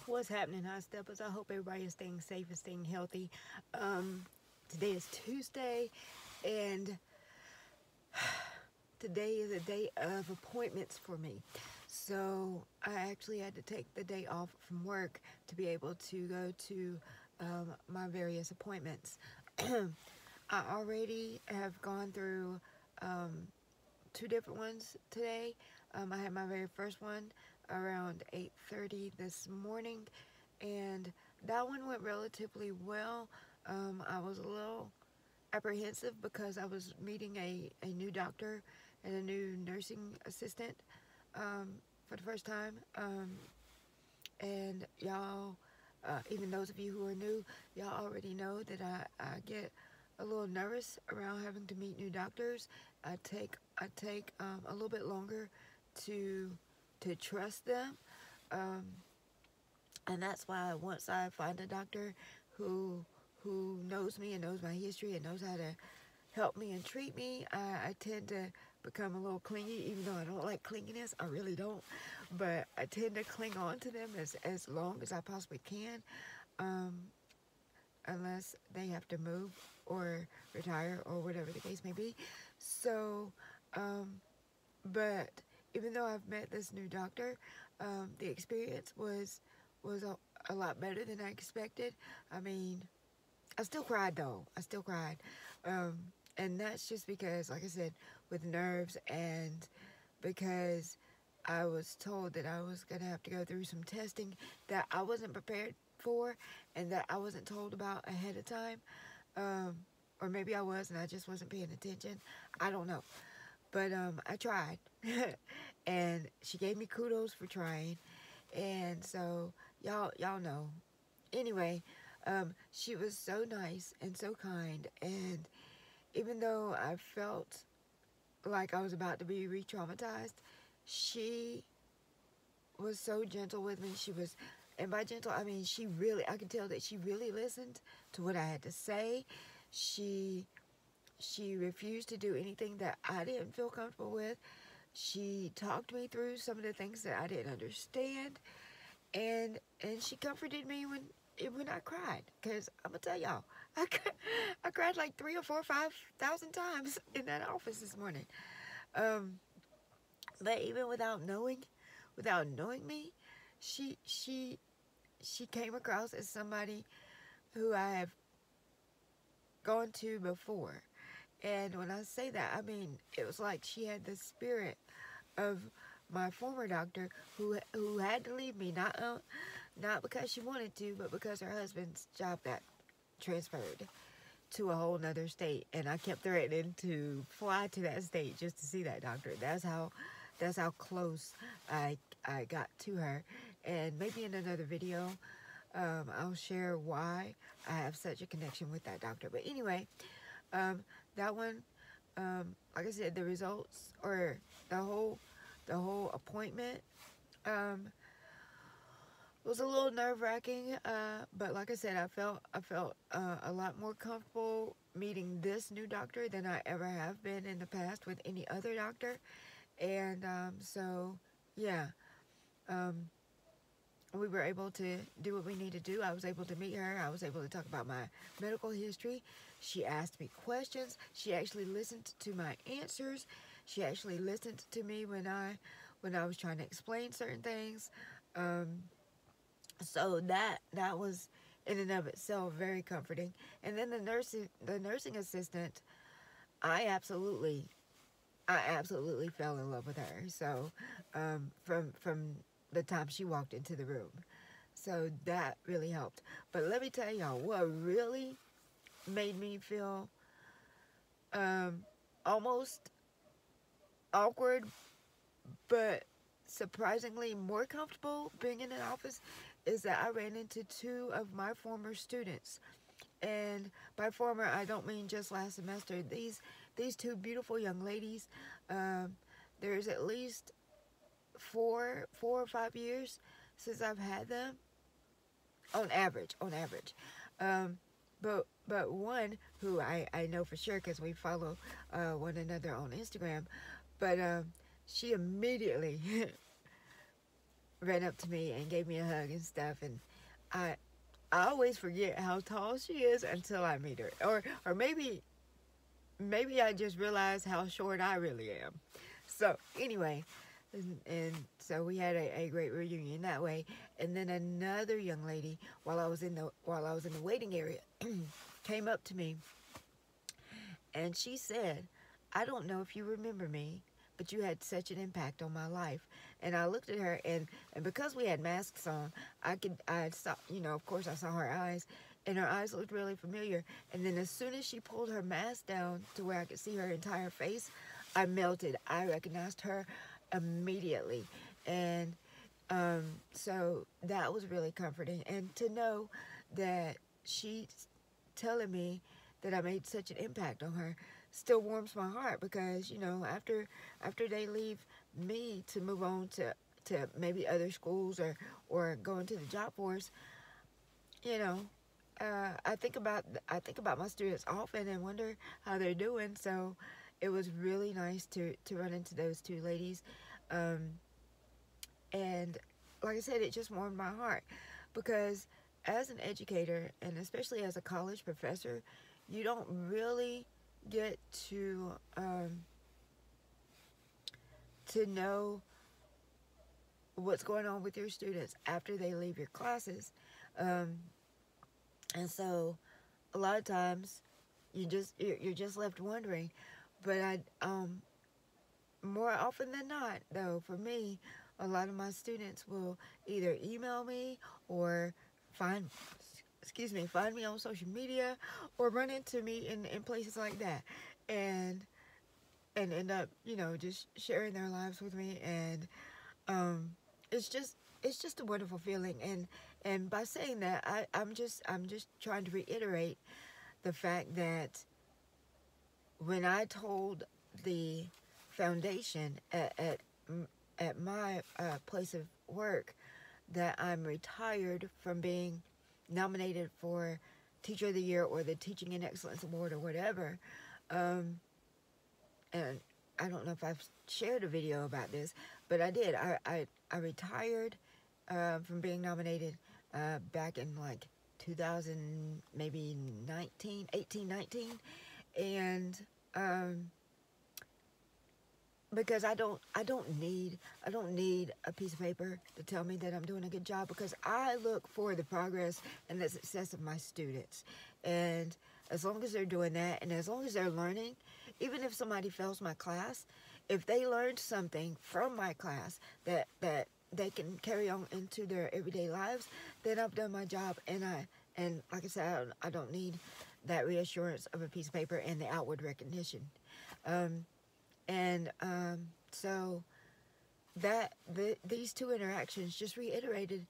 What's happening, High Steppers? I hope everybody is staying safe and staying healthy. Um, Today is Tuesday, and today is a day of appointments for me. So I actually had to take the day off from work to be able to go to my various appointments. I already have gone through um, two different ones today. I had my very first one around 8:30 this morning, and that one went relatively well. I was a little apprehensive because I was meeting a new doctor and a new nursing assistant um, for the first time. And y'all, even those of you who are new, y'all already know that I get a little nervous around having to meet new doctors. I take a little bit longer to trust them. Um, and that's why once I find a doctor who knows me and knows my history and knows how to help me and treat me, I tend to become a little clingy, even though I don't like clinginess. I really don't, but I tend to cling on to them as long as I possibly can, um, unless they have to move or retire or whatever the case may be. So, um, but even though I've met this new doctor, the experience was a lot better than I expected. I mean, I still cried though. I still cried. Um, and that's just because, like I said, with nerves and because I was told that I was going to have to go through some testing that I wasn't prepared for and that I wasn't told about ahead of time. Um, or maybe I was and I just wasn't paying attention. I don't know. But I tried. And she gave me kudos for trying. And so y'all know. Anyway, she was so nice and so kind, and even though I felt like I was about to be re-traumatized, she was so gentle with me. She was, and by gentle I mean I could tell that she really listened to what I had to say. She refused to do anything that I didn't feel comfortable with. She talked me through some of the things that I didn't understand, and she comforted me when I cried. Cause I'm gonna tell y'all, I cried like 3 or 4 or 5 thousand times in that office this morning. Um, but even without knowing me, she came across as somebody who I have gone to before. And when I say that, I mean it was like she had the spirit of my former doctor who had to leave me, not because she wanted to, but because her husband's job got transferred to a whole nother state, and I kept threatening to fly to that state just to see that doctor. That's how close I got to her. And maybe in another video, I'll share why I have such a connection with that doctor. But anyway, um, that one, like I said, the results or the whole appointment was a little nerve-wracking, but like I said, I felt a lot more comfortable meeting this new doctor than I ever have been in the past with any other doctor. And so yeah, um, we were able to do what we need to do. I was able to meet her. I was able to talk about my medical history. She asked me questions. She actually listened to my answers. She actually listened to me when I was trying to explain certain things. So that was in and of itself very comforting. And then the nursing assistant, I absolutely I absolutely fell in love with her. So from the time she walked into the room, so that really helped. But let me tell y'all what really made me feel almost awkward, but surprisingly more comfortable being in an office is that I ran into two of my former students. And by former, I don't mean just last semester. These two beautiful young ladies, um, there's at least 4 or 5 years since I've had them, on average. Um, but one who I know for sure because we follow one another on Instagram, but she immediately ran up to me and gave me a hug and stuff. And I I always forget how tall she is until I meet her, or maybe I just realize how short I really am. So anyway, and so we had a great reunion that way. And then another young lady, while I was in the waiting area, came up to me and she said, "I don't know if you remember me, but you had such an impact on my life." And I looked at her, and because we had masks on, I saw, of course I saw her eyes, and her eyes looked really familiar. And then as soon as she pulled her mask down to where I could see her entire face, I melted. I recognized her immediately. And so that was really comforting. And to know that she's telling me that I made such an impact on her still warms my heart, because after they leave me to move on to maybe other schools, or go into the job force, you know I think about my students often and wonder how they're doing. So it was really nice to run into those two ladies, um, and like I said, it just warmed my heart, because as an educator, and especially as a college professor, you don't really get to know what's going on with your students after they leave your classes, um, and so a lot of times you're just left wondering. But I more often than not, though, for me, a lot of my students will either email me, or find find me on social media, or run into me in places like that, and end up just sharing their lives with me. And um, it's just a wonderful feeling. And by saying that, I'm just trying to reiterate the fact that when I told the foundation at my place of work that I'm retired from being nominated for Teacher of the Year, or the Teaching in Excellence Award, or whatever, um, and I don't know if I've shared a video about this, but I did. I retired from being nominated back in like 2000, maybe 19, and um, because I don't need a piece of paper to tell me that I'm doing a good job, because I look for the progress and the success of my students. And as long as they're doing that, and as long as they're learning, even if somebody fails my class, if they learned something from my class that they can carry on into their everyday lives, then I've done my job. And like I said, I don't need that reassurance of a piece of paper and the outward recognition. Um, and so these two interactions just reiterated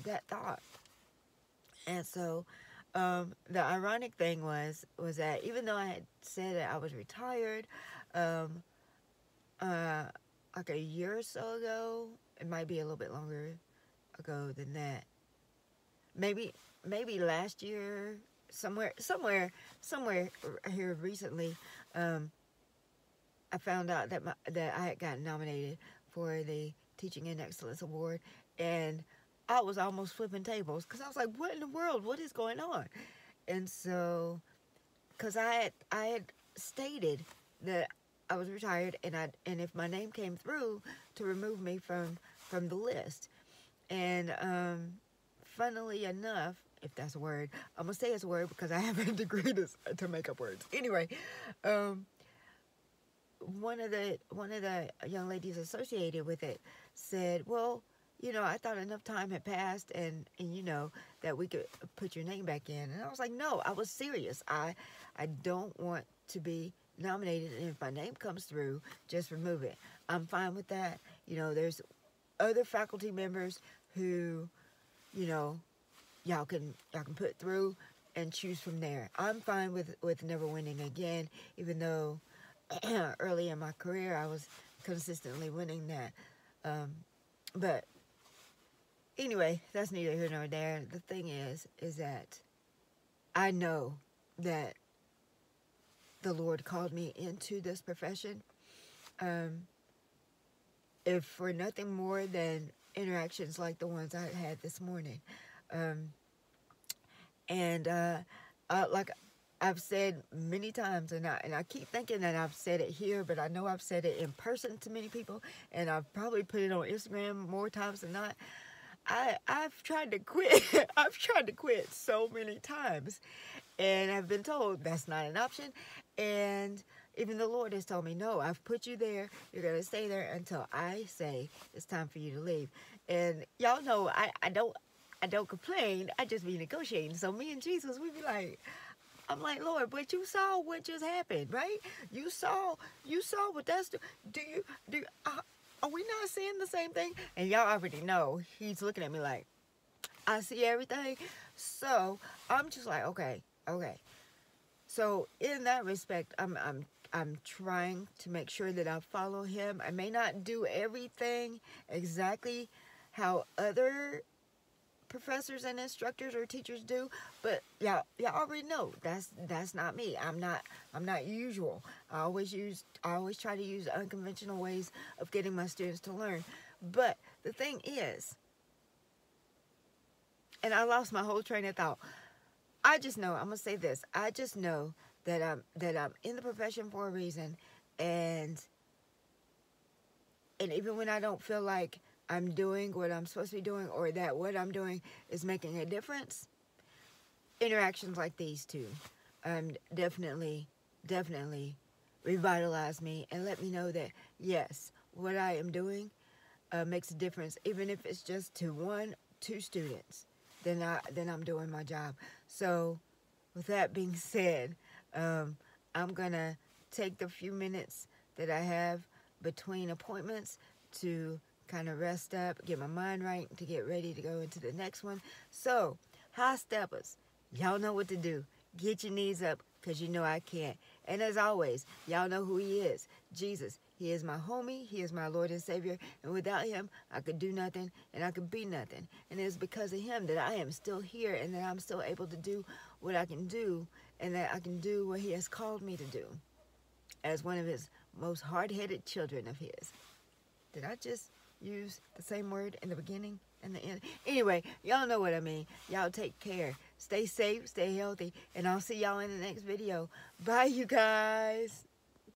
that thought. And so the ironic thing was that even though I had said that I was retired, um, uh, like a year or so ago, it might be a little bit longer ago than that. Maybe last year, somewhere here recently, um, I found out that I had gotten nominated for the Teaching in Excellence Award, and I was almost flipping tables, because I was like, "What in the world? What is going on?" And so, because I had stated that I was retired, and if my name came through, to remove me from the list. And funnily enough, if that's a word, I'm gonna say it's a word because I have a degree to make up words. Anyway, um, one of the young ladies associated with it said, "Well, I thought enough time had passed, and that we could put your name back in." And I was like, "No, I was serious. I don't want to be nominated, and if my name comes through, just remove it. I'm fine with that. There's other faculty members who, you know, y'all can put through and choose from there. I'm fine with never winning again, even though early in my career I was consistently winning that. Um, but anyway, that's neither here nor there. The thing is that I know that the Lord called me into this profession, um, if for nothing more than interactions like the ones I had this morning. And like I've said many times, and I keep thinking that I've said it here, but I know I've said it in person to many people, and I've probably put it on Instagram more times than not. I've tried to quit. I've tried to quit so many times, and I've been told that's not an option. And even the Lord has told me, no, I've put you there. You're going to stay there until I say it's time for you to leave. And y'all know I don't complain. I just be negotiating. So me and Jesus, we be like, I'm like, Lord, but you saw what just happened, right? You saw what that's are we not seeing the same thing? And y'all already know he's looking at me like, I see everything. So I'm just like, okay. So in that respect, I'm trying to make sure that I follow him. I may not do everything exactly how other professors and instructors or teachers do, but y'all already know that's not me. I'm not usual. I always try to use unconventional ways of getting my students to learn. But the thing is, and I lost my whole train of thought. I just know, I'm gonna say this. I just know that I'm in the profession for a reason, and even when I don't feel like I'm doing what I'm supposed to be doing, or that what I'm doing is making a difference, interactions like these two definitely revitalize me and let me know that, yes, what I am doing makes a difference, even if it's just to 2 students. Then I'm doing my job. So with that being said, I'm gonna take the few minutes that I have between appointments to kind of rest up, get my mind right, to get ready to go into the next one. So, high steppers, y'all know what to do. Get your knees up, because you know I can't. And as always, y'all know who he is. Jesus. He is my homie. He is my Lord and Savior. And without him, I could do nothing and I could be nothing. And it's because of him that I am still here and that I'm still able to do what I can do, and that I can do what he has called me to do as one of his most hard-headed children of his. Did I just use the same word in the beginning and the end? Anyway, y'all know what I mean. Y'all take care. Stay safe, stay healthy, and I'll see y'all in the next video. Bye, you guys.